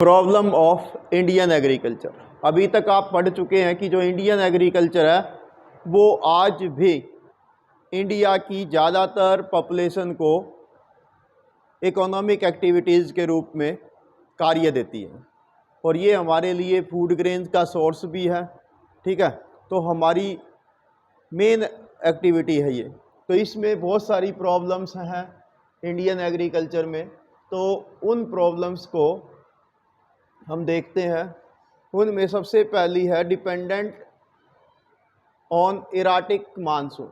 Problem of Indian agriculture. अभी तक आप पढ़ चुके हैं कि जो इंडियन एग्रीकल्चर है वो आज भी इंडिया की ज़्यादातर पॉपुलेशन को इकोनॉमिक एक्टिविटीज़ के रूप में कार्य देती है और ये हमारे लिए फूड ग्रेन्स का सोर्स भी है। ठीक है, तो हमारी मेन एक्टिविटी है ये। तो इसमें बहुत सारी प्रॉब्लम्स हैं इंडियन एग्रीकल्चर में, तो उन प्रॉब्लम्स को हम देखते हैं। उनमें सबसे पहली है dependent on erratic monsoon.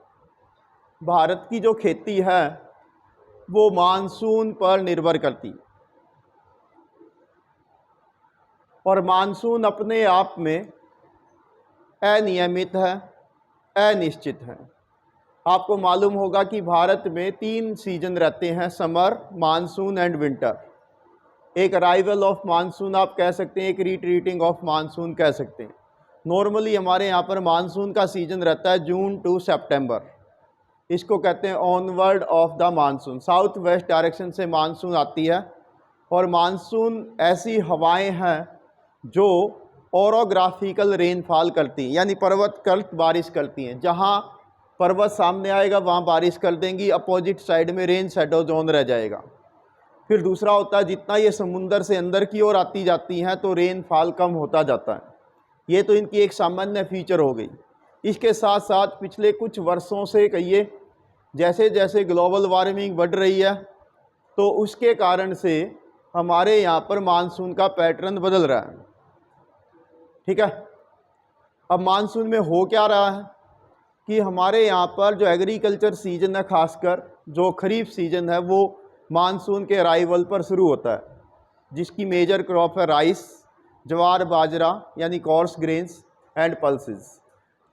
Bharat की जो खेती है वो मानसून पर निर्भर करती है और मानसून अपने आप में अनियमित है, अनिश्चित है। आपको मालूम होगा कि भारत में 3 सीजन रहते हैं, समर, मानसून एंड विंटर। एक अराइवल ऑफ मानसून आप कह सकते हैं, एक रिट्रीटिंग ऑफ मानसून कह सकते हैं। नॉर्मली हमारे यहाँ पर मानसून का सीजन रहता है जून टू सितंबर। इसको कहते हैं onward of the monsoon. South west direction से मानसून आती है और मानसून ऐसी हवाएं हैं जो ओरोग्राफिकल रेनफॉल करती हैं, यानी पर्वतकृत बारिश करती हैं। जहाँ पर्वत सामने आएगा वहाँ बारिश कर देंगी, अपोजिट साइड में रेन शैडो जोन रह जाएगा। फिर दूसरा होता है जितना ये समुंदर से अंदर की ओर आती जाती हैं तो रेनफॉल कम होता जाता है। ये तो इनकी एक सामान्य फीचर हो गई। इसके साथ साथ पिछले कुछ वर्षों से कहिए जैसे जैसे ग्लोबल वार्मिंग बढ़ रही है तो उसके कारण से हमारे यहाँ पर मानसून का पैटर्न बदल रहा है। ठीक है, अब मानसून में हो क्या रहा है कि हमारे यहाँ पर जो एग्रीकल्चर सीजन है, खासकर जो खरीफ सीजन है, वो मानसून के अराइवल पर शुरू होता है, जिसकी मेजर क्रॉप है राइस, ज्वार, बाजरा यानी कोर्स ग्रेन्स एंड पल्सेस।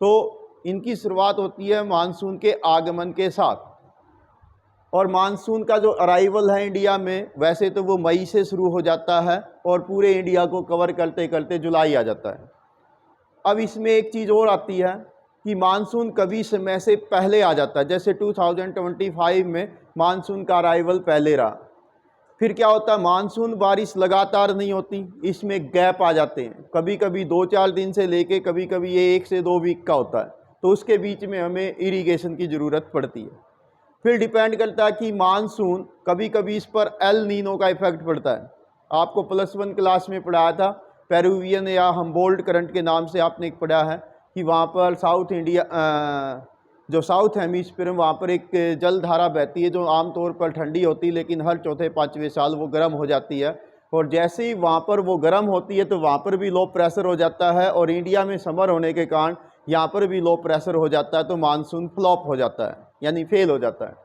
तो इनकी शुरुआत होती है मानसून के आगमन के साथ। और मानसून का जो अराइवल है इंडिया में, वैसे तो वो मई से शुरू हो जाता है और पूरे इंडिया को कवर करते करते जुलाई आ जाता है। अब इसमें एक चीज़ और आती है कि मानसून कभी समय से पहले आ जाता है। जैसे 2025 में मानसून का अराइवल पहले रहा। फिर क्या होता है, मानसून बारिश लगातार नहीं होती, इसमें गैप आ जाते हैं। कभी कभी 2-4 दिन से लेके कभी कभी ये 1 से 2 वीक का होता है, तो उसके बीच में हमें इरिगेशन की ज़रूरत पड़ती है। फिर डिपेंड करता है कि मानसून, कभी कभी इस पर एल नीनो का इफेक्ट पड़ता है। आपको +1 क्लास में पढ़ाया था, पेरुवियन या हम्बोल्ट करंट के नाम से आपने एक पढ़ा है कि वहाँ पर साउथ इंडिया, जो साउथ हेमिस्फीयर में, वहाँ पर एक जलधारा बहती है जो आमतौर पर ठंडी होती है, लेकिन हर 4-5वें साल वो गर्म हो जाती है। और जैसे ही वहाँ पर वो गर्म होती है तो वहाँ पर भी लो प्रेशर हो जाता है और इंडिया में समर होने के कारण यहाँ पर भी लो प्रेशर हो जाता है, तो मानसून फ्लॉप हो जाता है, यानी फेल हो जाता है।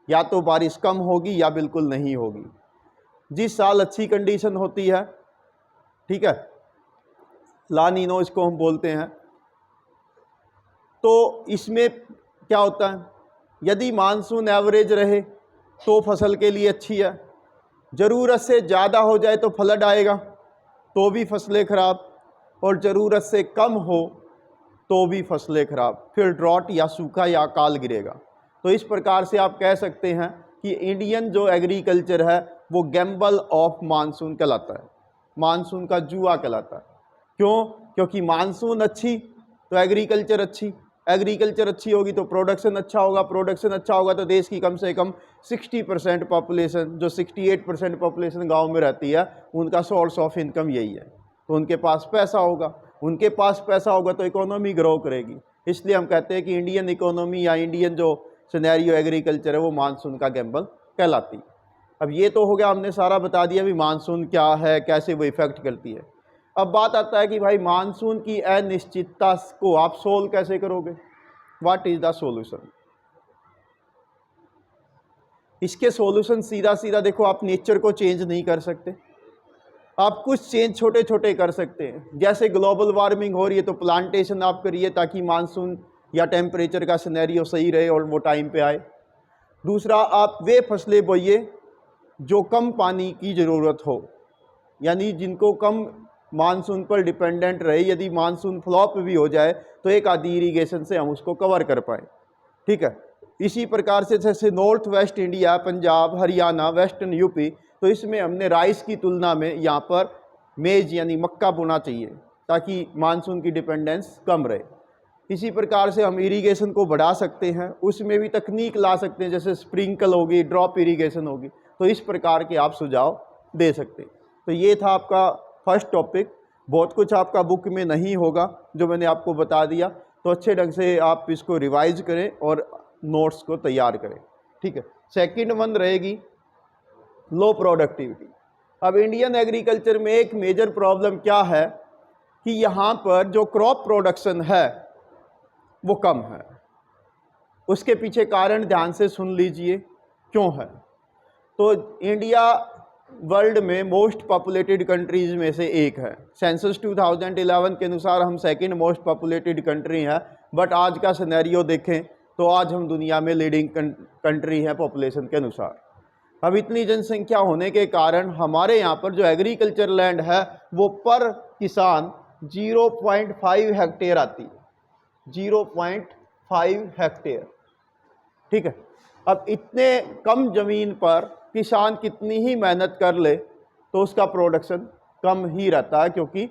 या तो बारिश कम होगी या बिल्कुल नहीं होगी। जिस साल अच्छी कंडीशन होती है, ठीक है, ला नीनो इसको हम बोलते हैं, तो इसमें क्या होता है, यदि मानसून एवरेज रहे तो फसल के लिए अच्छी है। ज़रूरत से ज़्यादा हो जाए तो फ्लड आएगा तो भी फसलें खराब, और ज़रूरत से कम हो तो भी फसलें खराब। फिर ड्रॉट या सूखा या अकाल गिरेगा। तो इस प्रकार से आप कह सकते हैं कि इंडियन जो एग्रीकल्चर है वो गैम्बल ऑफ मानसून कहलाता है, मानसून का जुआ कहलाता है। क्यों? क्योंकि मानसून अच्छी तो एग्रीकल्चर अच्छी, एग्रीकल्चर अच्छी होगी तो प्रोडक्शन अच्छा होगा, प्रोडक्शन अच्छा होगा तो देश की कम से कम 60% पॉपुलेशन, जो 68% पॉपुलेशन गांव में रहती है, उनका सोर्स ऑफ इनकम यही है। तो उनके पास पैसा होगा, उनके पास पैसा होगा तो इकोनॉमी ग्रो करेगी। इसलिए हम कहते हैं कि इंडियन इकोनॉमी या इंडियन जो सिनेरियो एग्रीकल्चर है वो मानसून का गैम्बल कहलाती है। अब ये तो हो गया, हमने सारा बता दिया भी मानसून क्या है, कैसे वो इफेक्ट करती है। अब बात आता है कि भाई मानसून की अनिश्चितता को आप सोल्व कैसे करोगे, व्हाट इज द सॉल्यूशन। इसके सॉल्यूशन सीधा सीधा देखो, आप नेचर को चेंज नहीं कर सकते, आप कुछ चेंज छोटे छोटे कर सकते हैं। जैसे ग्लोबल वार्मिंग हो रही है तो प्लांटेशन आप करिए ताकि मानसून या टेम्परेचर का सिनेरियो सही रहे और वो टाइम पे आए। दूसरा, आप वे फसलें बोइए जो कम पानी की ज़रूरत हो, यानी जिनको कम मानसून पर डिपेंडेंट रहे। यदि मानसून फ्लॉप भी हो जाए तो एक आधी इरीगेशन से हम उसको कवर कर पाए। ठीक है, इसी प्रकार से जैसे north west India, Punjab, Haryana, western UP, तो इसमें हमने राइस की तुलना में यहाँ पर मेज यानी मक्का बोना चाहिए ताकि मानसून की डिपेंडेंस कम रहे। इसी प्रकार से हम इरिगेशन को बढ़ा सकते हैं, उसमें भी तकनीक ला सकते हैं, जैसे स्प्रिंकल होगी, ड्रॉप इरिगेशन होगी। तो इस प्रकार के आप सुझाव दे सकते हैं। तो ये था आपका फर्स्ट टॉपिक। बहुत कुछ आपका बुक में नहीं होगा जो मैंने आपको बता दिया, तो अच्छे ढंग से आप इसको रिवाइज करें और नोट्स को तैयार करें, ठीक है। सेकंड वन रहेगी लो प्रोडक्टिविटी। अब इंडियन एग्रीकल्चर में एक मेजर प्रॉब्लम क्या है कि यहाँ पर जो क्रॉप प्रोडक्शन है वो कम है। उसके पीछे कारण ध्यान से सुन लीजिए क्यों है। तो इंडिया वर्ल्ड में मोस्ट पॉपुलेटेड कंट्रीज में से एक है। सेंसस 2011 के अनुसार हम सेकंड मोस्ट पॉपुलेटेड कंट्री हैं, बट आज का सिनेरियो देखें तो आज हम दुनिया में लीडिंग कंट्री हैं पॉपुलेशन के अनुसार। अब इतनी जनसंख्या होने के कारण हमारे यहाँ पर जो एग्रीकल्चर लैंड है वो पर किसान 0.5 हेक्टेयर आती है, 0.5 हेक्टेयर, ठीक है। अब इतने कम ज़मीन पर किसान कितनी ही मेहनत कर ले तो उसका प्रोडक्शन कम ही रहता है, क्योंकि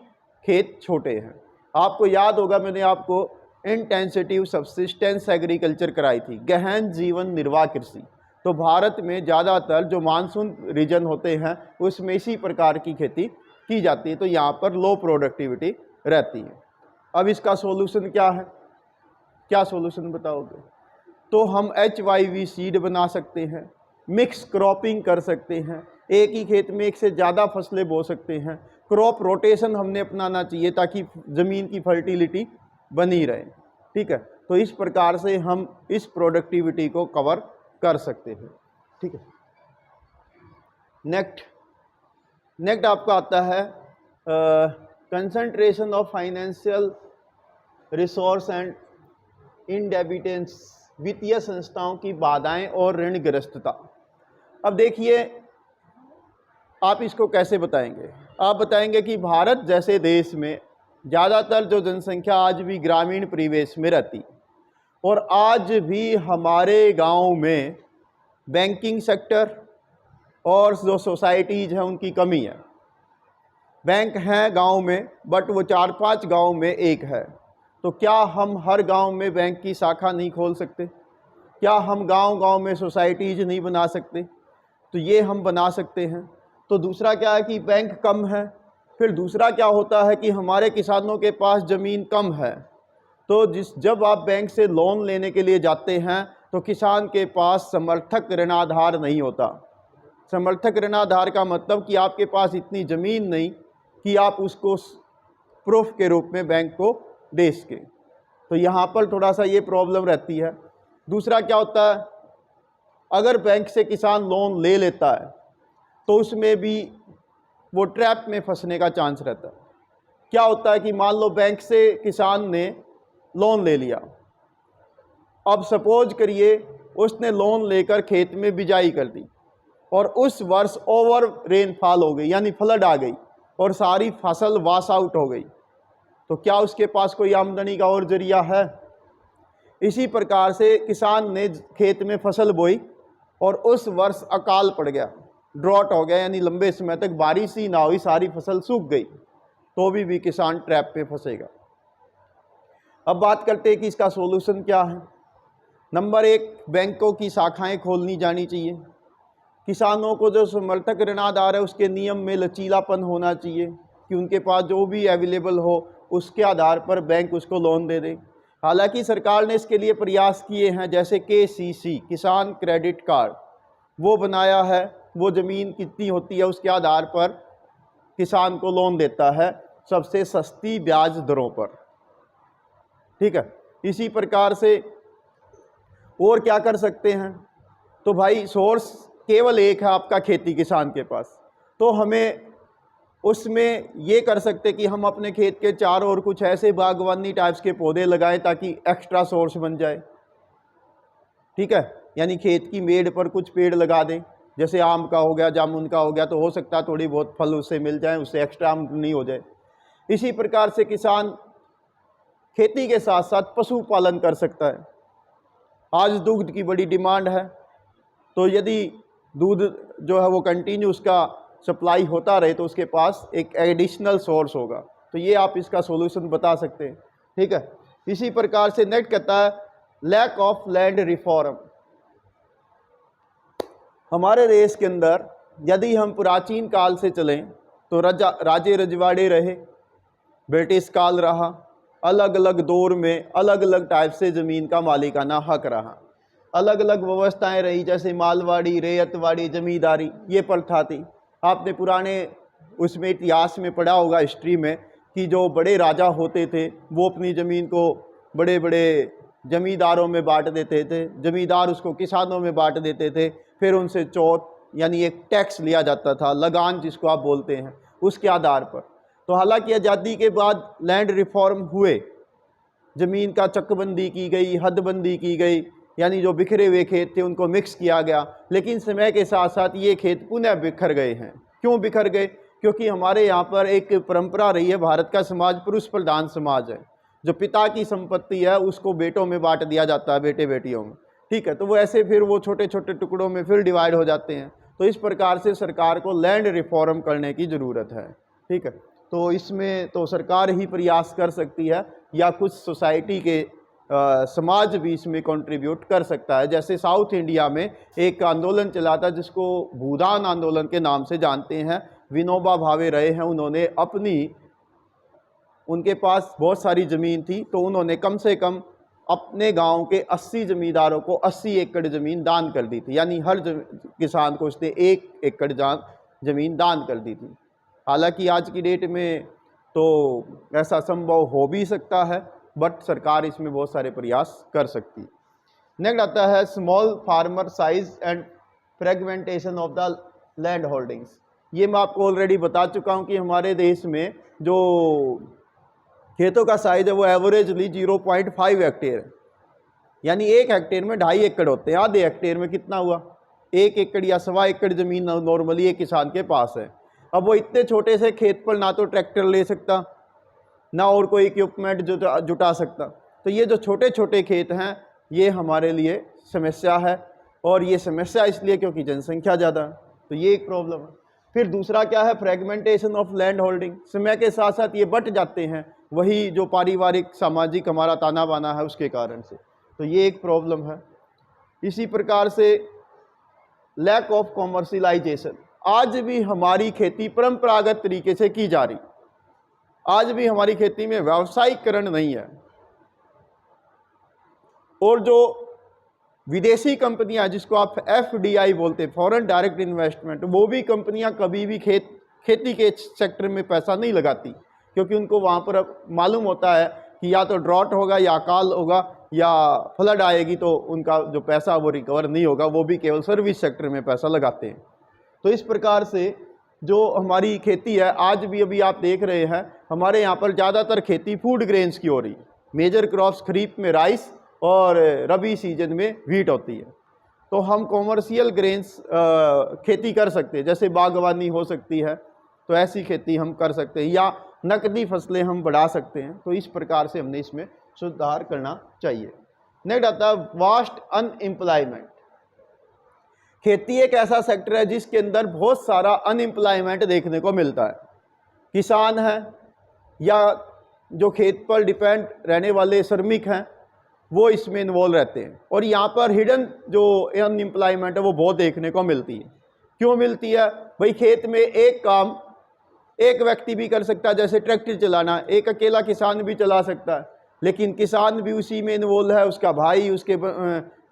खेत छोटे हैं। आपको याद होगा मैंने आपको इंटेंसिटिव सब्सिस्टेंस एग्रीकल्चर कराई थी, गहन जीवन निर्वाह कृषि। तो भारत में ज़्यादातर जो मानसून रीजन होते हैं उसमें इसी प्रकार की खेती की जाती है, तो यहाँ पर लो प्रोडक्टिविटी रहती है। अब इसका सोल्यूशन क्या है, क्या सोल्यूशन बताओगे? तो हम HYV सीड बना सकते हैं, मिक्स क्रॉपिंग कर सकते हैं, एक ही खेत में एक से ज़्यादा फसलें बो सकते हैं, क्रॉप रोटेशन हमने अपनाना चाहिए ताकि ज़मीन की फर्टिलिटी बनी रहे, ठीक है। तो इस प्रकार से हम इस प्रोडक्टिविटी को कवर कर सकते हैं, ठीक है। नेक्स्ट आपका आता है concentration of financial resource and indebtedness, वित्तीय संस्थाओं की बाधाएं और ऋणग्रस्तता। अब देखिए आप इसको कैसे बताएंगे? आप बताएंगे कि भारत जैसे देश में ज़्यादातर जो जनसंख्या आज भी ग्रामीण परिवेश में रहती, और आज भी हमारे गांव में बैंकिंग सेक्टर और जो सोसाइटीज़ हैं उनकी कमी है। बैंक हैं गांव में, बट वो 4-5 गांव में एक है। तो क्या हम हर गांव में बैंक की शाखा नहीं खोल सकते? क्या हम गांव-गांव में सोसाइटीज़ नहीं बना सकते? तो ये हम बना सकते हैं। तो दूसरा क्या है कि बैंक कम है। फिर दूसरा क्या होता है कि हमारे किसानों के पास ज़मीन कम है। तो जब आप बैंक से लोन लेने के लिए जाते हैं तो किसान के पास समर्थक ऋणाधार नहीं होता। समर्थक ऋणाधार का मतलब कि आपके पास इतनी ज़मीन नहीं कि आप उसको प्रूफ के रूप में बैंक को दे सके। तो यहाँ पर थोड़ा सा ये प्रॉब्लम रहती है। दूसरा क्या होता है, अगर बैंक से किसान लोन ले लेता है तो उसमें भी वो ट्रैप में फंसने का चांस रहता है। क्या होता है कि मान लो बैंक से किसान ने लोन ले लिया, अब सपोज करिए उसने लोन लेकर खेत में बिजाई कर दी और उस वर्ष ओवर रेनफॉल हो गई, यानी फ्लड आ गई और सारी फसल वॉश आउट हो गई, तो क्या उसके पास कोई आमदनी का और जरिया है? इसी प्रकार से किसान ने खेत में फसल बोई और उस वर्ष अकाल पड़ गया, ड्रॉट हो गया, यानी लंबे समय तक बारिश ही ना हुई, सारी फसल सूख गई, तो भी किसान ट्रैप पे फंसेगा। अब बात करते हैं कि इसका सॉल्यूशन क्या है। नंबर 1, बैंकों की शाखाएं खोलनी जानी चाहिए। किसानों को जो समर्थक ऋणाधार है उसके नियम में लचीलापन होना चाहिए कि उनके पास जो भी अवेलेबल हो उसके आधार पर बैंक उसको लोन दे दे। हालांकि सरकार ने इसके लिए प्रयास किए हैं, जैसे KCC किसान क्रेडिट कार्ड वो बनाया है। वो ज़मीन कितनी होती है उसके आधार पर किसान को लोन देता है सबसे सस्ती ब्याज दरों पर, ठीक है। इसी प्रकार से और क्या कर सकते हैं, तो भाई सोर्स केवल एक है आपका खेती किसान के पास, तो हमें उसमें ये कर सकते कि हम अपने खेत के चारों ओर कुछ ऐसे बागवानी टाइप्स के पौधे लगाएं ताकि एक्स्ट्रा सोर्स बन जाए, ठीक है। यानी खेत की मेड़ पर कुछ पेड़ लगा दें, जैसे आम का हो गया, जामुन का हो गया, तो हो सकता है थोड़ी बहुत फल उससे मिल जाए, उससे एक्स्ट्रा आमदनी हो जाए। इसी प्रकार से किसान खेती के साथ साथ पशुपालन कर सकता है। आज दूध की बड़ी डिमांड है, तो यदि दूध जो है वो कंटिन्यू उसका सप्लाई होता रहे तो उसके पास एक एडिशनल सोर्स होगा। तो ये आप इसका सॉल्यूशन बता सकते हैं, ठीक है। इसी प्रकार से नेक्स्ट कहता है लैक ऑफ लैंड रिफॉर्म। हमारे देश के अंदर यदि हम प्राचीन काल से चलें तो राजे रजवाड़े रहे, ब्रिटिश काल रहा, अलग अलग दौर में अलग अलग टाइप से ज़मीन का मालिकाना हक रहा, अलग अलग व्यवस्थाएं रही, जैसे मालवाड़ी, रेयतवाड़ी, जमींदारी, ये प्रथा थी। आपने पुराने उसमें इतिहास में पढ़ा होगा, हिस्ट्री में, कि जो बड़े राजा होते थे वो अपनी ज़मीन को बड़े बड़े जमींदारों में बांट देते थे, जमींदार उसको किसानों में बांट देते थे, फिर उनसे चौथ यानी एक टैक्स लिया जाता था, लगान जिसको आप बोलते हैं, उसके आधार पर। तो हालांकि आज़ादी के बाद लैंड रिफॉर्म हुए, ज़मीन का चकबंदी की गई, हदबंदी की गई, यानी जो बिखरे हुए खेत थे उनको मिक्स किया गया, लेकिन समय के साथ साथ ये खेत पुनः बिखर गए हैं। क्यों बिखर गए? क्योंकि हमारे यहाँ पर एक परंपरा रही है, भारत का समाज पुरुष प्रधान समाज है, जो पिता की संपत्ति है उसको बेटों में बांट दिया जाता है, बेटे बेटियों में, ठीक है। तो वो ऐसे फिर वो छोटे छोटे टुकड़ों में फिर डिवाइड हो जाते हैं। तो इस प्रकार से सरकार को लैंड रिफॉर्म करने की ज़रूरत है, ठीक है। तो इसमें तो सरकार ही प्रयास कर सकती है, या कुछ सोसाइटी के समाज भी इसमें कंट्रीब्यूट कर सकता है। जैसे साउथ इंडिया में एक आंदोलन चला था जिसको भूदान आंदोलन के नाम से जानते हैं, विनोबा भावे रहे हैं, उन्होंने उनके पास बहुत सारी ज़मीन थी, तो उन्होंने कम से कम अपने गांव के 80 ज़मींदारों को 80 एकड़ ज़मीन दान कर दी थी, यानी हर किसान को उसने 1 एकड़ ज़मीन दान कर दी थी। हालांकि आज की डेट में तो ऐसा संभव हो भी सकता है, बट सरकार इसमें बहुत सारे प्रयास कर सकती है। नेक्स्ट आता है small farmer size and fragmentation of the land holdings. ये मैं आपको ऑलरेडी बता चुका हूँ कि हमारे देश में जो खेतों का साइज है वो एवरेजली 0.5 हेक्टेयर है, यानी 1 हेक्टेयर में 2.5 एकड़ होते हैं। आधे हेक्टेयर में कितना हुआ? 1 एकड़ या 1.25 एकड़ ज़मीन नॉर्मली एक किसान के पास है। अब वो इतने छोटे से खेत पर ना तो ट्रैक्टर ले सकता, ना और कोई इक्विपमेंट जुटा सकता। तो ये जो छोटे छोटे खेत हैं ये हमारे लिए समस्या है, और ये समस्या इसलिए क्योंकि जनसंख्या ज़्यादा है, तो ये एक प्रॉब्लम है। फिर दूसरा क्या है? Fragmentation of land holding. समय के साथ साथ ये बट जाते हैं, वही जो पारिवारिक सामाजिक हमारा ताना बाना है उसके कारण से, तो ये एक प्रॉब्लम है। इसी प्रकार से लैक ऑफ कॉमर्शियलाइजेशन। आज भी हमारी खेती परंपरागत तरीके से की जा रही, आज भी हमारी खेती में व्यावसायिकरण नहीं है, और जो विदेशी कंपनियां जिसको आप FDI बोलते हैं, फॉरेन डायरेक्ट इन्वेस्टमेंट, वो भी कंपनियां कभी भी खेती के सेक्टर में पैसा नहीं लगाती, क्योंकि उनको वहाँ पर मालूम होता है कि या तो ड्रॉट होगा या अकाल होगा या फ्लड आएगी, तो उनका जो पैसा वो रिकवर नहीं होगा, वो भी केवल सर्विस सेक्टर में पैसा लगाते हैं। तो इस प्रकार से जो हमारी खेती है आज भी, अभी आप देख रहे हैं हमारे यहाँ पर ज़्यादातर खेती फूड ग्रेन्स की हो रही है। मेजर क्रॉप्स खरीफ में राइस और रबी सीजन में व्हीट होती है। तो हम कॉमर्शियल ग्रेन्स खेती कर सकते हैं, जैसे बागवानी हो सकती है, तो ऐसी खेती हम कर सकते हैं, या नकदी फसलें हम बढ़ा सकते हैं। तो इस प्रकार से हमने इसमें सुधार करना चाहिए। नेक्स्ट आता है वास्ट अनएम्प्लॉयमेंट। खेती एक ऐसा सेक्टर है जिसके अंदर बहुत सारा अनएम्प्लॉयमेंट देखने को मिलता है। किसान हैं या जो खेत पर डिपेंड रहने वाले श्रमिक हैं वो इसमें इन्वॉल्व रहते हैं, और यहाँ पर हिडन जो अनएम्प्लॉयमेंट है वो बहुत देखने को मिलती है। क्यों मिलती है भाई? खेत में एक काम एक व्यक्ति भी कर सकता है, जैसे ट्रैक्टर चलाना एक अकेला किसान भी चला सकता है, लेकिन किसान भी उसी में इन्वॉल्व है, उसका भाई, उसके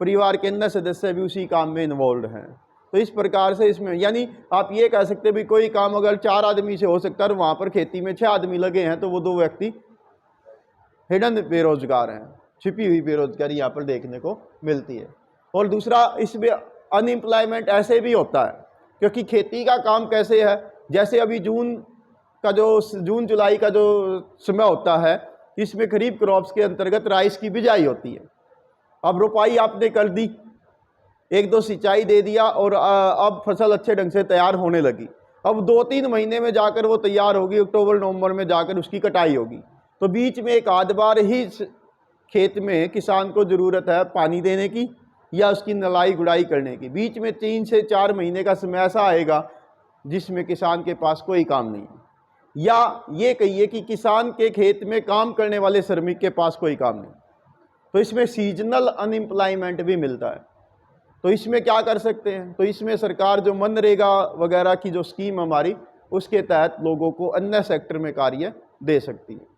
परिवार के अन्य सदस्य भी उसी काम में इन्वॉल्व हैं। तो इस प्रकार से इसमें, यानी आप ये कह सकते हैं भी कोई काम अगर 4 आदमी से हो सकता है और वहाँ पर खेती में 6 आदमी लगे हैं, तो वो 2 व्यक्ति हिडन बेरोजगार हैं, छिपी हुई बेरोजगारी यहाँ पर देखने को मिलती है। और दूसरा, इसमें अनएम्प्लॉयमेंट ऐसे भी होता है क्योंकि खेती का काम कैसे है, जैसे अभी जून जुलाई का जो समय होता है, इसमें खरीफ क्रॉप्स के अंतर्गत राइस की बिजाई होती है। अब रोपाई आपने कर दी, 1-2 सिंचाई दे दिया, और अब फसल अच्छे ढंग से तैयार होने लगी। अब 2-3 महीने में जाकर वो तैयार होगी, अक्टूबर नवंबर में जाकर उसकी कटाई होगी। तो बीच में एक आध बार ही खेत में किसान को ज़रूरत है पानी देने की या उसकी नलाई गुड़ाई करने की। बीच में 3 से 4 महीने का समय ऐसा आएगा जिसमें किसान के पास कोई काम नहीं है, या ये कहिए कि किसान के खेत में काम करने वाले श्रमिक के पास कोई काम नहीं। तो इसमें सीजनल अनएम्प्लॉयमेंट भी मिलता है। तो इसमें क्या कर सकते हैं, तो इसमें सरकार जो मनरेगा वगैरह की जो स्कीम हमारी, उसके तहत लोगों को अन्य सेक्टर में कार्य दे सकती है।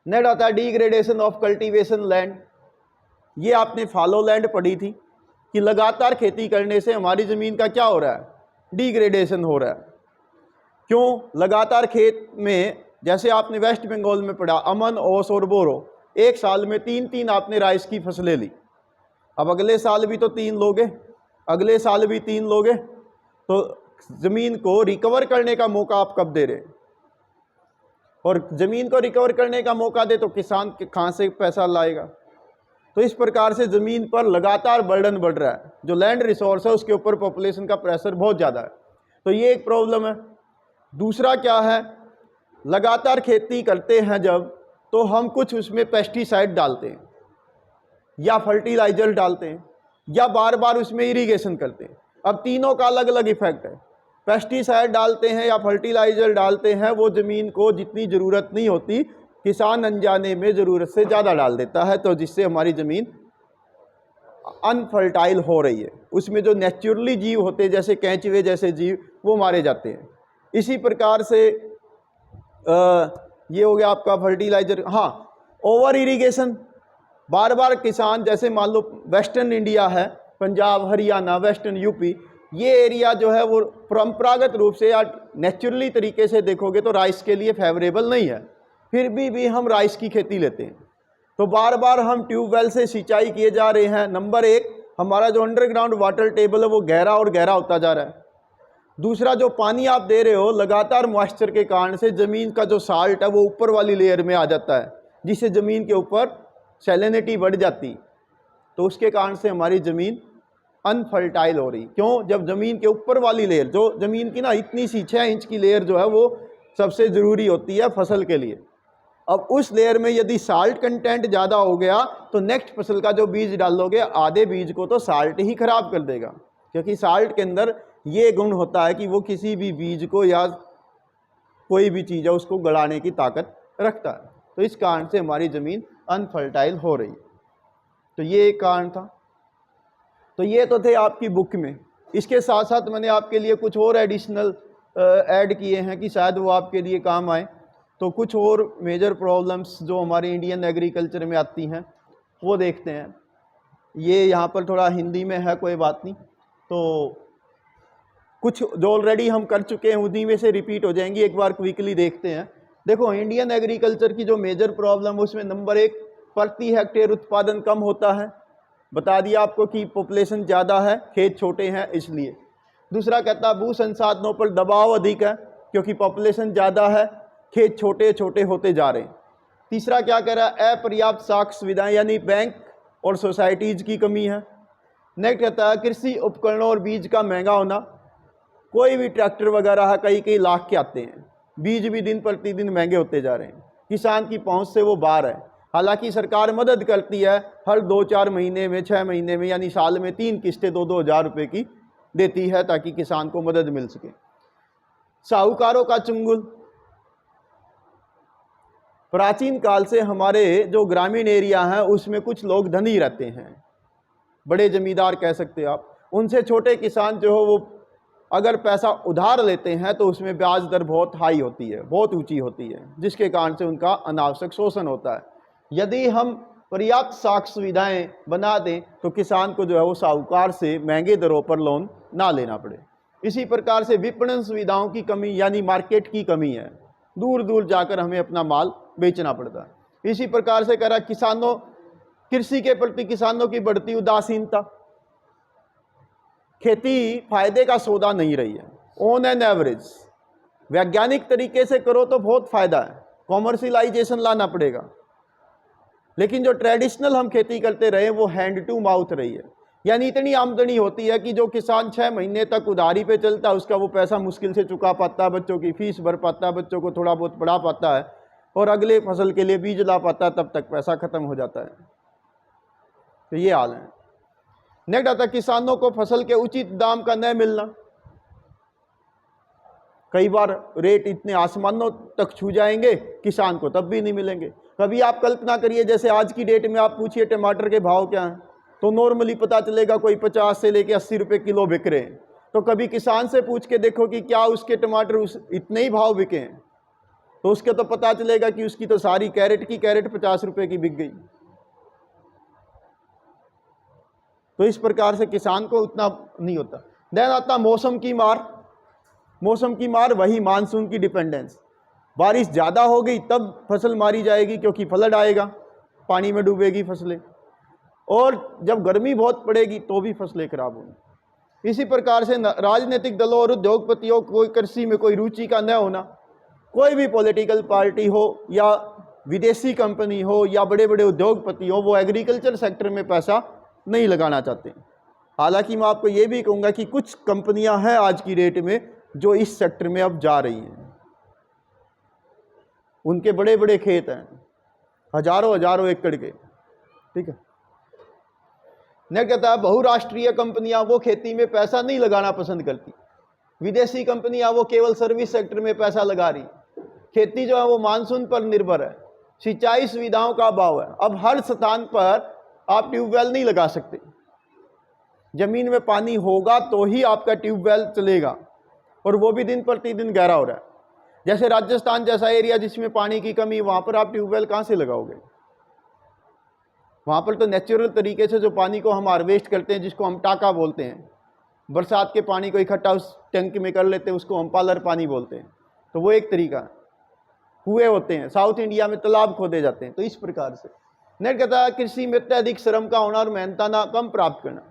नेक्स्ट आता है डिग्रेडेशन ऑफ कल्टीवेशन लैंड। ये आपने फॉलो लैंड पढ़ी थी कि लगातार खेती करने से हमारी ज़मीन का क्या हो रहा है, डिग्रेडेशन हो रहा है। क्यों? लगातार खेत में, जैसे आपने वेस्ट बंगाल में पढ़ा, अमन, ओस और बोरो, एक साल में 3-3 आपने राइस की फसलें ली। अब अगले साल भी तो 3 लोगे, अगले साल भी 3 लोगे, तो ज़मीन को रिकवर करने का मौका आप कब दे रहे हैं? और ज़मीन को रिकवर करने का मौका दे तो किसान कहाँ से पैसा लाएगा? तो इस प्रकार से ज़मीन पर लगातार बर्डन बढ़ रहा है। जो लैंड रिसोर्स है उसके ऊपर पॉपुलेशन का प्रेशर बहुत ज़्यादा है, तो ये एक प्रॉब्लम है। दूसरा क्या है, लगातार खेती करते हैं जब, तो हम कुछ उसमें पेस्टिसाइड डालते हैं या फर्टिलाइजर डालते हैं या बार बार उसमें इरिगेशन करते हैं। अब तीनों का अलग अलग इफेक्ट है। पेस्टिसाइड डालते हैं या फर्टिलाइजर डालते हैं, वो ज़मीन को जितनी ज़रूरत नहीं होती, किसान अनजाने में ज़रूरत से ज़्यादा डाल देता है, तो जिससे हमारी ज़मीन अनफर्टाइल हो रही है। उसमें जो नेचुरली जीव होते हैं, जैसे केंचुए जैसे जीव, वो मारे जाते हैं। इसी प्रकार से ये हो गया आपका फर्टिलाइजर। हाँ, ओवर इरिगेशन, बार बार किसान, जैसे मान लो वेस्टर्न इंडिया है, पंजाब, हरियाणा, वेस्टर्न यूपी, ये एरिया जो है वो परंपरागत रूप से या नेचुरली तरीके से देखोगे तो राइस के लिए फेवरेबल नहीं है, फिर भी हम राइस की खेती लेते हैं। तो बार बार हम ट्यूबवेल से सिंचाई किए जा रहे हैं। नंबर एक, हमारा जो अंडरग्राउंड वाटर टेबल है वो गहरा और गहरा होता जा रहा है। दूसरा, जो पानी आप दे रहे हो लगातार मॉइस्चर के कारण से ज़मीन का जो साल्ट है वो ऊपर वाली लेयर में आ जाता है, जिससे ज़मीन के ऊपर सैलिनिटी बढ़ जाती, तो उसके कारण से हमारी ज़मीन अनफर्टाइल हो रही। क्यों? जब ज़मीन के ऊपर वाली लेयर, जो ज़मीन की ना इतनी सी 6 इंच की लेयर जो है वो सबसे ज़रूरी होती है फसल के लिए, अब उस लेयर में यदि साल्ट कंटेंट ज़्यादा हो गया तो नेक्स्ट फसल का जो बीज डालोगे, आधे बीज को तो साल्ट ही खराब कर देगा, क्योंकि साल्ट के अंदर ये गुण होता है कि वो किसी भी बीज को या कोई भी चीज़ है उसको गलाने की ताकत रखता है। तो इस कारण से हमारी ज़मीन अनफर्टाइल हो रही है। तो ये एक कारण था। तो ये तो थे आपकी बुक में। इसके साथ साथ मैंने आपके लिए कुछ और एडिशनल ऐड किए हैं कि शायद वो आपके लिए काम आए। तो कुछ और मेजर प्रॉब्लम्स जो हमारे इंडियन एग्रीकल्चर में आती हैं वो देखते हैं। ये यहाँ पर थोड़ा हिंदी में है, कोई बात नहीं। तो कुछ जो ऑलरेडी हम कर चुके हैं उन्हीं में से रिपीट हो जाएंगी, एक बार क्विकली देखते हैं। देखो, इंडियन एग्रीकल्चर की जो मेजर प्रॉब्लम, उसमें नंबर एक, प्रति हेक्टेयर उत्पादन कम होता है। बता दिया आपको कि पॉपुलेशन ज़्यादा है, खेत छोटे हैं इसलिए। दूसरा कहता है भू संसाधनों पर दबाव अधिक है, क्योंकि पॉपुलेशन ज़्यादा है, खेत छोटे छोटे होते जा रहे हैं। तीसरा क्या कह रहा है, अपर्याप्त साख सुविधाएं, यानी बैंक और सोसाइटीज़ की कमी है। नेक्स्ट कहता है कृषि उपकरणों और बीज का महंगा होना। कोई भी ट्रैक्टर वगैरह है, कई लाख के आते हैं, बीज भी दिन प्रतिदिन महंगे होते जा रहे हैं, किसान की पहुंच से वो बाहर है। हालांकि सरकार मदद करती है, हर 2-4 महीने में, 6 महीने में, यानी साल में 3 किस्तें 2-2 हज़ार रुपये की देती है, ताकि किसान को मदद मिल सके। साहूकारों का चुंगल, प्राचीन काल से हमारे जो ग्रामीण एरिया हैं उसमें कुछ लोग धनी रहते हैं, बड़े जमींदार कह सकते हो आप। उनसे छोटे किसान जो हो, वो अगर पैसा उधार लेते हैं तो उसमें ब्याज दर बहुत हाई होती है, बहुत ऊंची होती है, जिसके कारण से उनका अनावश्यक शोषण होता है। यदि हम पर्याप्त साख सुविधाएं बना दें तो किसान को जो है वो साहूकार से महंगे दरों पर लोन ना लेना पड़े। इसी प्रकार से विपणन सुविधाओं की कमी, यानी मार्केट की कमी है, दूर दूर जाकर हमें अपना माल बेचना पड़ता है। इसी प्रकार से कह रहा किसानों, कृषि के प्रति किसानों की बढ़ती उदासीनता, खेती फायदे का सौदा नहीं रही है। ऑन एन एवरेज वैज्ञानिक तरीके से करो तो बहुत फायदा है, कॉमर्शियलाइजेशन लाना पड़ेगा, लेकिन जो ट्रेडिशनल हम खेती करते रहे वो हैंड टू माउथ रही है। यानी इतनी आमदनी होती है कि जो किसान 6 महीने तक उधारी पे चलता है, उसका वो पैसा मुश्किल से चुका पाता है, बच्चों की फीस भर पाता है, बच्चों को थोड़ा बहुत पढ़ा पाता है, और अगले फसल के लिए बीज ला पाता है, तब तक पैसा खत्म हो जाता है। तो ये हाल है। नेक्स्ट आता है किसानों को फसल के उचित दाम का न मिलना। कई बार रेट इतने आसमानों तक छू जाएंगे, किसान को तब भी नहीं मिलेंगे। कभी आप कल्पना करिए, जैसे आज की डेट में आप पूछिए टमाटर के भाव क्या हैं, तो नॉर्मली पता चलेगा कोई 50 से लेके 80 रुपये किलो बिक रहे हैं। तो कभी किसान से पूछ के देखो कि क्या उसके टमाटर इतने ही भाव बिके हैं, तो उसके तो पता चलेगा कि उसकी तो सारी कैरेट की कैरेट 50 रुपये की बिक गई। तो इस प्रकार से किसान को उतना नहीं होता। देन आता मौसम की मार। मौसम की मार वही मानसून की डिपेंडेंस। बारिश ज़्यादा हो गई तब फसल मारी जाएगी, क्योंकि फ्लड आएगा, पानी में डूबेगी फसलें, और जब गर्मी बहुत पड़ेगी तो भी फसलें खराब होंगी। इसी प्रकार से राजनीतिक दलों और उद्योगपतियों को कृषि में कोई रुचि का न होना, कोई भी पॉलिटिकल पार्टी हो या विदेशी कंपनी हो या बड़े बड़े उद्योगपति हो, वो एग्रीकल्चर सेक्टर में पैसा नहीं लगाना चाहते। हालांकि मैं आपको ये भी कहूँगा कि कुछ कंपनियां हैं आज की डेट में जो इस सेक्टर में अब जा रही हैं। उनके बड़े बड़े खेत हैं, हजारों हजारों एकड़ के, ठीक है। न कहता है बहुराष्ट्रीय कंपनियां वो खेती में पैसा नहीं लगाना पसंद करती, विदेशी कंपनियां वो केवल सर्विस सेक्टर में पैसा लगा रही। खेती जो है वो मानसून पर निर्भर है, सिंचाई सुविधाओं का अभाव है। अब हर स्थान पर आप ट्यूबवेल नहीं लगा सकते, जमीन में पानी होगा तो ही आपका ट्यूबवेल चलेगा, और वो भी दिन प्रतिदिन गहरा हो रहा है। जैसे राजस्थान जैसा एरिया जिसमें पानी की कमी, वहां पर आप ट्यूबवेल कहां से लगाओगे? वहां पर तो नेचुरल तरीके से जो पानी को हम हार्वेस्ट करते हैं, जिसको हम टाका बोलते हैं, बरसात के पानी को इकट्ठा उस टैंक में कर लेते हैं, उसको हम पालर पानी बोलते हैं, तो वो एक तरीका है। कुएं होते हैं, साउथ इंडिया में तालाब खोदे जाते हैं। तो इस प्रकार से नेट कहता है कृषि में अत्यधिक श्रम का होना और मेहनताना कम प्राप्त करना।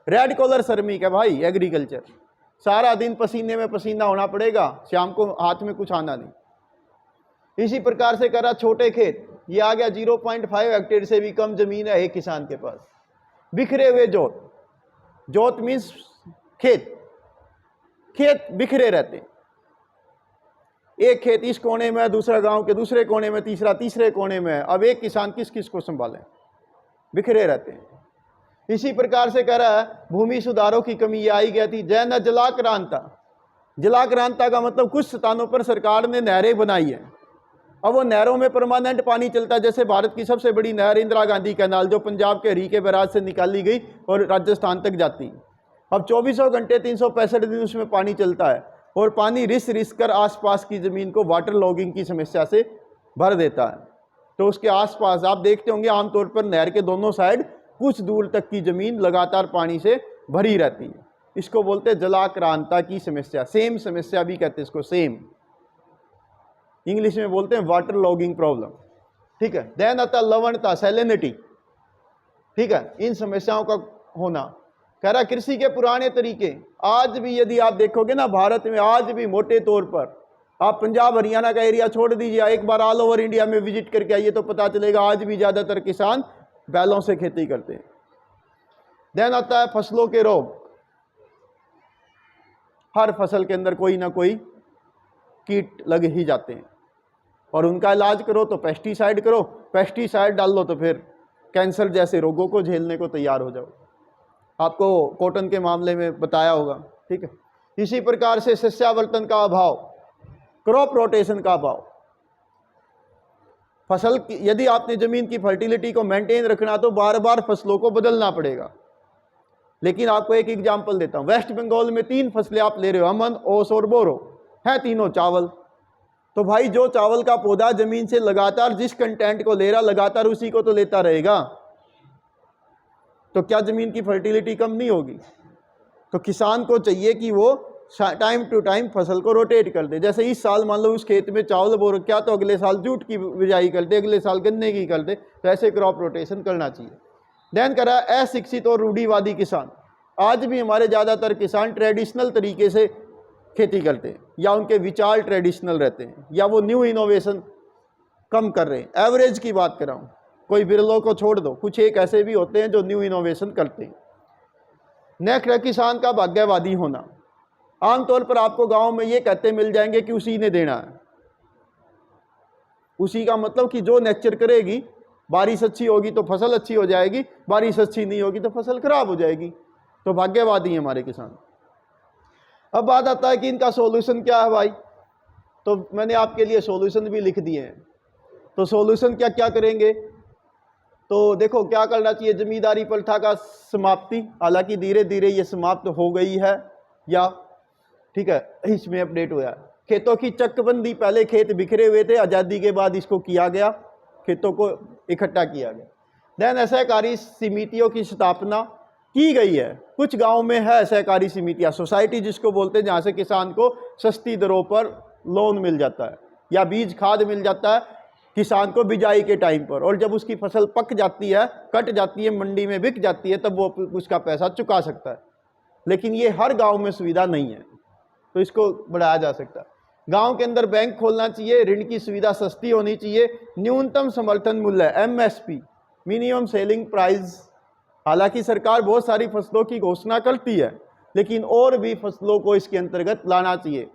रेड कॉलर श्रमिक है भाई एग्रीकल्चर, सारा दिन पसीने में पसीना होना पड़ेगा, शाम को हाथ में कुछ आना नहीं। इसी प्रकार से करा छोटे खेत, ये आ गया 0.5 हेक्टेयर से भी कम जमीन है एक किसान के पास। बिखरे हुए जोत, जोत मीन्स खेत, खेत बिखरे रहते हैं, एक खेत इस कोने में, दूसरा गांव के दूसरे कोने में, तीसरा तीसरे कोने में है। अब एक किसान किस किस को संभाले, बिखरे रहते हैं। इसी प्रकार से कह रहा है भूमि सुधारों की कमी आई गई थी। जैन जलाक्रांता, जलाक्रांता का मतलब कुछ स्थानों पर सरकार ने नहरें बनाई है। अब वो नहरों में परमानेंट पानी चलता है। जैसे भारत की सबसे बड़ी नहर इंदिरा गांधी कैनाल, जो पंजाब के हरी के बैराज से निकाली गई और राजस्थान तक जाती। अब 24 घंटे 365 दिन उसमें पानी चलता है, और पानी रिस रिस कर आसपास की ज़मीन को वाटर लॉगिंग की समस्या से भर देता है। तो उसके आसपास आप देखते होंगे आमतौर पर नहर के दोनों साइड कुछ दूर तक की ज़मीन लगातार पानी से भरी रहती है। इसको बोलते हैं जलाक्रांता की समस्या, सेम समस्या भी कहते हैं इसको, सेम इंग्लिश में बोलते हैं वाटर लॉगिंग प्रॉब्लम, ठीक है। देन आता लवणता, सैलिनिटी, ठीक है, इन समस्याओं का होना। कह रहा कृषि के पुराने तरीके आज भी यदि आप देखोगे ना भारत में, आज भी मोटे तौर पर आप पंजाब हरियाणा का एरिया छोड़ दीजिए, एक बार ऑल ओवर इंडिया में विजिट करके आइए तो पता चलेगा आज भी ज़्यादातर किसान बैलों से खेती करते हैं। देन आता है फसलों के रोग। हर फसल के अंदर कोई ना कोई कीट लग ही जाते हैं, और उनका इलाज करो तो पेस्टिसाइड करो, पेस्टिसाइड डाल लो तो फिर कैंसर जैसे रोगों को झेलने को तैयार हो जाओ। आपको कॉटन के मामले में बताया होगा, ठीक है। इसी प्रकार से सस्यावर्तन का अभाव, क्रॉप रोटेशन का अभाव। फसल की यदि आपने जमीन की फर्टिलिटी को मेंटेन रखना तो बार बार फसलों को बदलना पड़ेगा। लेकिन आपको एक एग्जांपल देता हूं, वेस्ट बंगाल में 3 फसलें आप ले रहे हो, अमन, ओस और बोरो, है तीनों चावल। तो भाई जो चावल का पौधा जमीन से लगातार जिस कंटेंट को ले रहा, लगातार उसी को तो लेता रहेगा, तो क्या जमीन की फर्टिलिटी कम नहीं होगी? तो किसान को चाहिए कि वो टाइम टू टाइम फसल को रोटेट कर दे। जैसे इस साल मान लो उस खेत में चावल बो रखा, तो अगले साल जूट की बिजाई कर दे, अगले साल गन्ने की कर दे। तो ऐसे क्रॉप रोटेशन करना चाहिए। देन करा अशिक्षित और रूढ़िवादी किसान। आज भी हमारे ज़्यादातर किसान ट्रेडिशनल तरीके से खेती करते हैं, या उनके विचार ट्रेडिशनल रहते हैं, या वो न्यू इनोवेशन कम कर रहे हैं। एवरेज की बात कर रहा हूँ, कोई बिरलों को छोड़ दो, कुछ एक ऐसे भी होते हैं जो न्यू इनोवेशन करते हैं। नेक्स्ट है किसान का भाग्यवादी होना। आमतौर पर आपको गांव में ये कहते मिल जाएंगे कि उसी ने देना है। उसी का मतलब कि जो नेचर करेगी, बारिश अच्छी होगी तो फसल अच्छी हो जाएगी, बारिश अच्छी नहीं होगी तो फसल खराब हो जाएगी। तो भाग्यवादी हैं हमारे किसान। अब बात आता है कि इनका सॉल्यूशन क्या है भाई, तो मैंने आपके लिए सॉल्यूशन भी लिख दिए हैं। तो सॉल्यूशन क्या क्या करेंगे, तो देखो क्या करना चाहिए, जमींदारी प्रथा का समाप्ति, हालांकि धीरे धीरे ये समाप्त हो गई है या ठीक है इसमें अपडेट हुआ है। खेतों की चकबंदी, पहले खेत बिखरे हुए थे, आज़ादी के बाद इसको किया गया, खेतों को इकट्ठा किया गया। देन सहकारी समितियों की स्थापना की गई है, कुछ गाँव में है सहकारी समितियाँ, सोसाइटी जिसको बोलते हैं, जहाँ से किसान को सस्ती दरों पर लोन मिल जाता है या बीज खाद मिल जाता है किसान को बिजाई के टाइम पर, और जब उसकी फसल पक जाती है, कट जाती है, मंडी में बिक जाती है, तब वो उसका पैसा चुका सकता है। लेकिन ये हर गांव में सुविधा नहीं है, तो इसको बढ़ाया जा सकता है। गांव के अंदर बैंक खोलना चाहिए, ऋण की सुविधा सस्ती होनी चाहिए, न्यूनतम समर्थन मूल्य MSP मिनिमम सेलिंग प्राइस, हालांकि सरकार बहुत सारी फसलों की घोषणा करती है, लेकिन और भी फसलों को इसके अंतर्गत लाना चाहिए,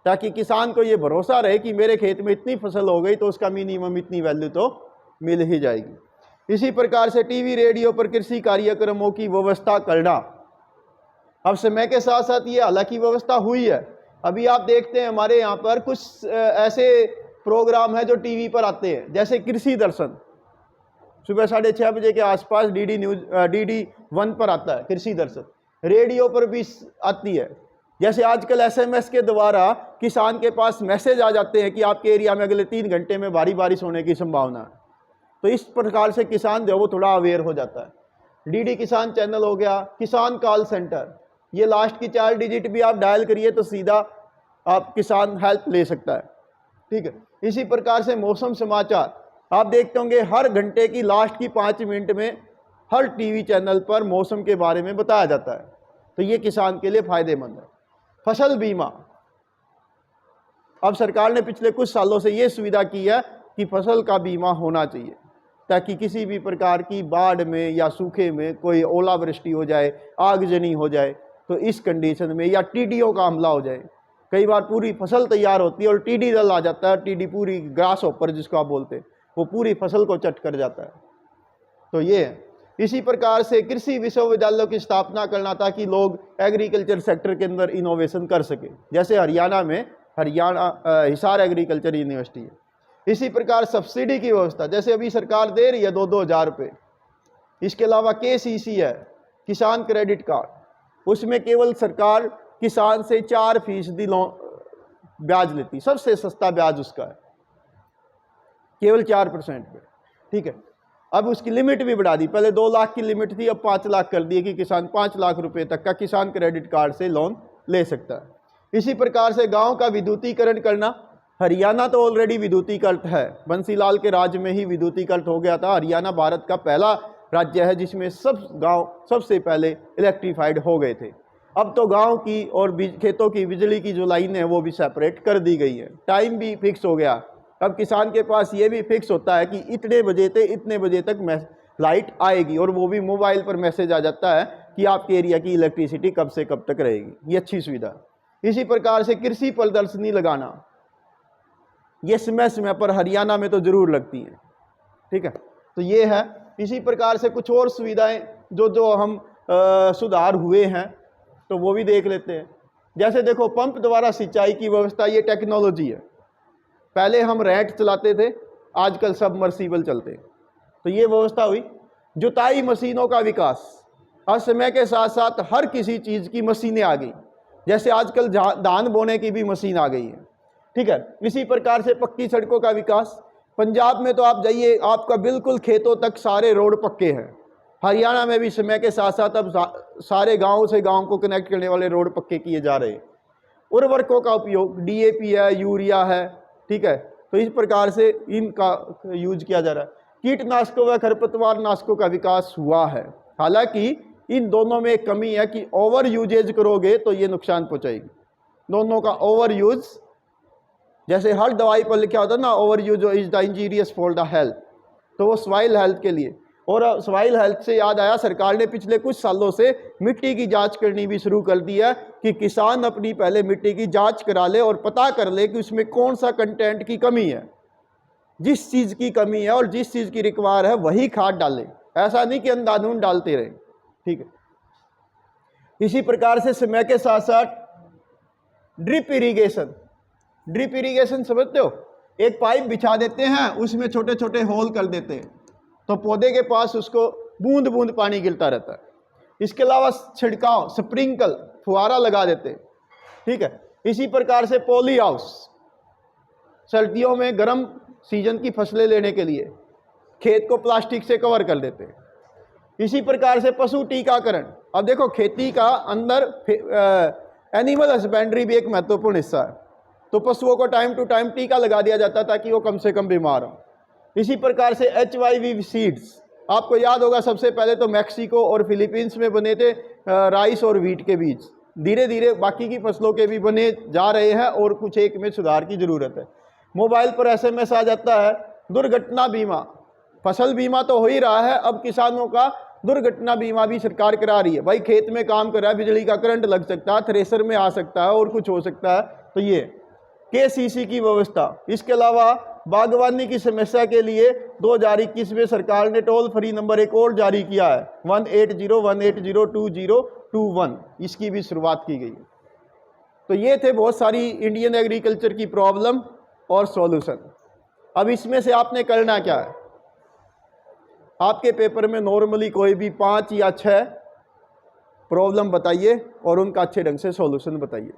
ताकि किसान को ये भरोसा रहे कि मेरे खेत में इतनी फसल हो गई तो उसका मिनिमम इतनी वैल्यू तो मिल ही जाएगी। इसी प्रकार से टीवी रेडियो पर कृषि कार्यक्रमों की व्यवस्था करना, अब समय के साथ साथ ये हालांकि व्यवस्था हुई है, अभी आप देखते हैं हमारे यहाँ पर कुछ ऐसे प्रोग्राम है जो टीवी पर आते हैं, जैसे कृषि दर्शन, सुबह 6:30 बजे के आसपास DD1 पर आता है कृषि दर्शन, रेडियो पर भी आती है। जैसे आजकल SMS के द्वारा किसान के पास मैसेज आ जाते हैं कि आपके एरिया में अगले 3 घंटे में भारी बारिश होने की संभावना है, तो इस प्रकार से किसान जो वो थोड़ा अवेयर हो जाता है। DD किसान चैनल हो गया, किसान कॉल सेंटर, ये लास्ट की 4 डिजिट भी आप डायल करिए तो सीधा आप किसान हेल्प ले सकता है, ठीक है। इसी प्रकार से मौसम समाचार, आप देखते होंगे हर घंटे की लास्ट की 5 मिनट में हर टीवी चैनल पर मौसम के बारे में बताया जाता है, तो ये किसान के लिए फायदेमंद है। फसल बीमा, अब सरकार ने पिछले कुछ सालों से ये सुविधा की है कि फसल का बीमा होना चाहिए, ताकि किसी भी प्रकार की बाढ़ में या सूखे में कोई ओलावृष्टि हो जाए, आगजनी हो जाए, तो इस कंडीशन में, या टीडियों का हमला हो जाए, कई बार पूरी फसल तैयार होती है और टीडी दल आ जाता है, टीडी पूरी ग्रास हॉपर जिसको आप बोलते हैं, वो पूरी फसल को चट कर जाता है, तो ये है। इसी प्रकार से कृषि विश्वविद्यालयों की स्थापना करना, ताकि लोग एग्रीकल्चर सेक्टर के अंदर इनोवेशन कर सके, जैसे हरियाणा में हिसार एग्रीकल्चर यूनिवर्सिटी है। इसी प्रकार सब्सिडी की व्यवस्था, जैसे अभी सरकार दे रही है 2-2 हज़ार रुपये। इसके अलावा KCC है, किसान क्रेडिट कार्ड, उसमें केवल सरकार किसान से 4% ब्याज लेती, सबसे सस्ता ब्याज उसका है, केवल 4% पे, ठीक है। अब उसकी लिमिट भी बढ़ा दी, पहले 2 लाख की लिमिट थी, अब 5 लाख कर दी कि किसान 5 लाख रुपए तक का किसान क्रेडिट कार्ड से लोन ले सकता है। इसी प्रकार से गांव का विद्युतीकरण करना, हरियाणा तो ऑलरेडी विद्युतीकृत है, बंसीलाल के राज्य में ही विद्युतीकृत हो गया था। हरियाणा भारत का पहला राज्य है जिसमें सब गांव सबसे पहले इलेक्ट्रीफाइड हो गए थे। अब तो गांव की और खेतों की बिजली की जो लाइनें हैं वो भी सेपरेट कर दी गई है, टाइम भी फिक्स हो गया। अब किसान के पास ये भी फिक्स होता है कि इतने बजे से इतने बजे तक लाइट आएगी, और वो भी मोबाइल पर मैसेज आ जाता है कि आपके एरिया की इलेक्ट्रिसिटी कब से कब तक रहेगी, ये अच्छी सुविधा। इसी प्रकार से कृषि प्रदर्शनी लगाना, ये समय समय पर हरियाणा में तो जरूर लगती है, ठीक है, तो ये है। इसी प्रकार से कुछ और सुविधाएं जो हम सुधार हुए हैं तो वो भी देख लेते हैं। जैसे देखो पंप द्वारा सिंचाई की व्यवस्था, ये टेक्नोलॉजी है, पहले हम रैट चलाते थे, आजकल सबमर्सिबल चलते हैं, तो ये व्यवस्था हुई। जुताई मशीनों का विकास, आज समय के साथ साथ हर किसी चीज़ की मशीनें आ गई, जैसे आजकल धान बोने की भी मशीन आ गई है, ठीक है। इसी प्रकार से पक्की सड़कों का विकास, पंजाब में तो आप जाइए, आपका बिल्कुल खेतों तक सारे रोड पक्के हैं। हरियाणा में भी समय के साथ साथ अब सारे गाँव से गाँव को कनेक्ट करने वाले रोड पक्के किए जा रहे हैं। उर्वरकों का उपयोग, DAP है, यूरिया है, ठीक है, तो इस प्रकार से इनका यूज किया जा रहा है। कीटनाशकों व खरपतवार नाशकों का विकास हुआ है, हालांकि इन दोनों में एक कमी है कि ओवर यूजेज करोगे तो ये नुकसान पहुंचाएगी। दोनों का ओवर यूज, जैसे हर दवाई पर लिखा होता है ना, over use is the injurious for the health, तो वो सॉइल हेल्थ के लिए। और सॉइल हेल्थ से याद आया, सरकार ने पिछले कुछ सालों से मिट्टी की जांच करनी भी शुरू कर दी है कि किसान अपनी पहले मिट्टी की जांच करा ले और पता कर ले कि उसमें कौन सा कंटेंट की कमी है, जिस चीज़ की कमी है और जिस चीज़ की रिक्वायर है वही खाद डाले, ऐसा नहीं कि अंधाधुंध डालते रहे, ठीक है। इसी प्रकार से समय के साथ साथ ड्रिप इरिगेशन। ड्रिप इरिगेशन समझते हो? एक पाइप बिछा देते हैं, उसमें छोटे छोटे होल कर देते हैं, तो पौधे के पास उसको बूंद बूंद पानी गिरता रहता है। इसके अलावा छिड़काव, स्प्रिंकल, फुहारा लगा देते हैं, ठीक है। इसी प्रकार से पॉली हाउस, सर्दियों में गर्म सीजन की फसलें लेने के लिए खेत को प्लास्टिक से कवर कर देते हैं। इसी प्रकार से पशु टीकाकरण। अब देखो, खेती का अंदर एनिमल हस्बेंड्री भी एक महत्वपूर्ण हिस्सा है, तो पशुओं को टाइम टू टाइम टीका लगा दिया जाता है ताकि वो कम से कम बीमार हो। इसी प्रकार से HIV सीड्स, आपको याद होगा सबसे पहले तो मैक्सिको और फिलीपींस में बने थे राइस और वीट के बीज। धीरे धीरे बाकी की फसलों के भी बने जा रहे हैं और कुछ एक में सुधार की ज़रूरत है। मोबाइल पर SMS आ जाता है दुर्घटना बीमा। फसल बीमा तो हो ही रहा है, अब किसानों का दुर्घटना बीमा भी सरकार करा रही है। भाई खेत में काम कर रहा है, बिजली का करंट लग सकता है, थ्रेसर में आ सकता है और कुछ हो सकता है, तो ये KCC की व्यवस्था। इसके अलावा बागवानी की समस्या के लिए 2021 में सरकार ने टोल फ्री नंबर एक और जारी किया है, 18018020221, इसकी भी शुरुआत की गई है। तो ये थे बहुत सारी इंडियन एग्रीकल्चर की प्रॉब्लम और सॉल्यूशन। अब इसमें से आपने करना क्या है? आपके पेपर में नॉर्मली कोई भी 5 या 6 प्रॉब्लम बताइए और उनका अच्छे ढंग से सॉल्यूशन बताइए।